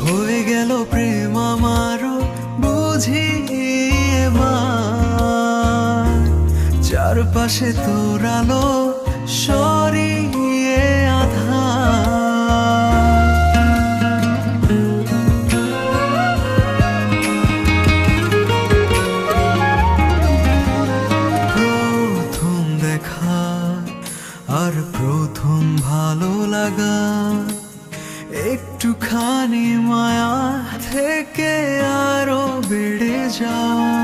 হয়ে গেল প্রেম আমারও বুঝি এবার, চারপাশে তোর আলো সরিয়ে আঁধার। প্রথম দেখা আর প্রথম ভালো লাগা, একটুখানি মায়া থেকে আরো বেড়ে যাওয়া।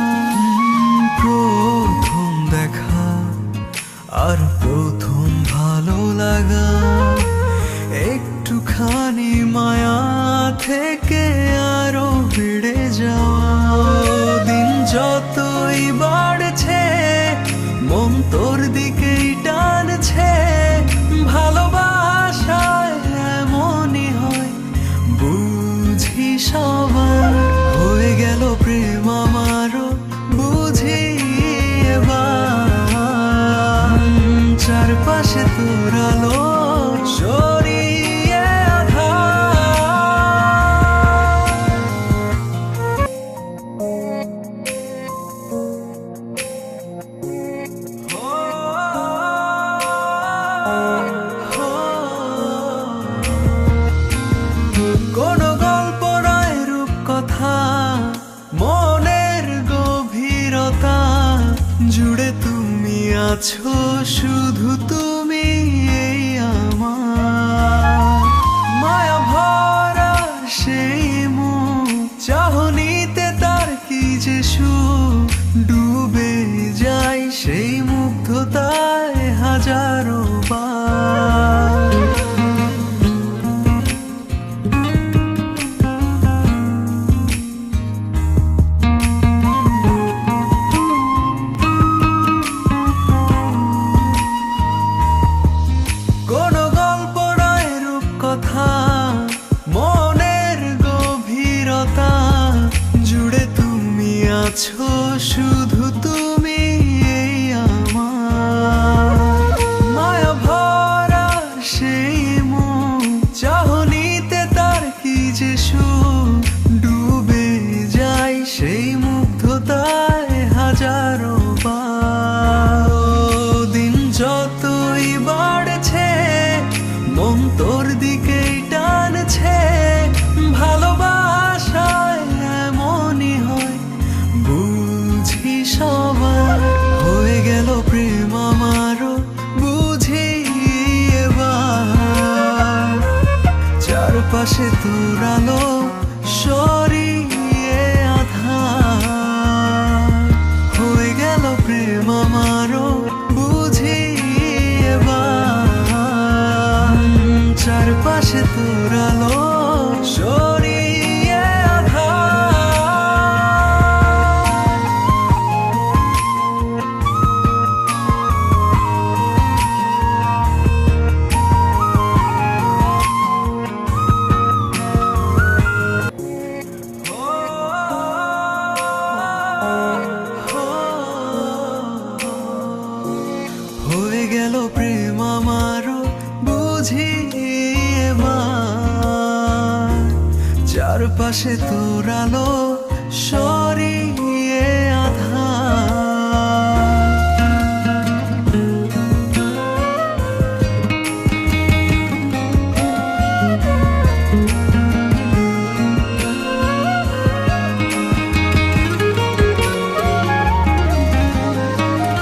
প্রথম দেখা আর প্রথম ভালো লাগা, একটুখানি মায়া থেকে আরো বেড়ে যাওয়া। দিন যতই বাড়ছে মন তোর দিকেই টানছে, ভালোবাসায় এমনই হয় বুঝি সবার। হয়ে গেল প্রেম আমারও বুঝি এবার, চারপাশে তোর আলো সরিয়ে কোনো গল্প নয় রূপকথা, মনের গভীরতা জুড়ে তুমি আছো, শুধু তুমি এই আমার। মায়া ভরা সেই মুখ, চাহনিতে তার কি যে সুখ, ডুবে যাই সেই মুগ্ধতায় হাজারো বার। কোনো গল্প নয় রূপকথা, মনের গভীরতা জুড়ে তুমি আছো, শুধু তুমি এই আমার। মায়া ভরা সেই মুখ, চাহনিতে তার কি যে সুখ, ডুবে যাই সেই মুগ্ধতায় হাজারো বার। দিন যতই বাড়ছে মন তোর দিকেই টানছে, ভালোবাসায় এমনই হয় বুঝি সবার। হয়ে গেল প্রেম আমারও বুঝি এবার, চারপাশে তোর আলো সরিয়ে আঁধার। হয়ে গেল প্রেম আমারও বুঝি এবার, চারপাশে তোর আলো সরিয়ে হয়ে গেল প্রেম আমারও বুঝি এবার, চারপাশে তোর আলো সরিয়ে আঁধার।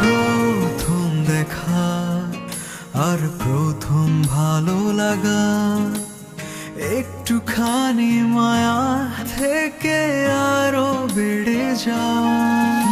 প্রথম দেখা আর প্রথম ভালো লাগা, একটুখানি মায়া থেকে আরো বেড়ে যাওয়া।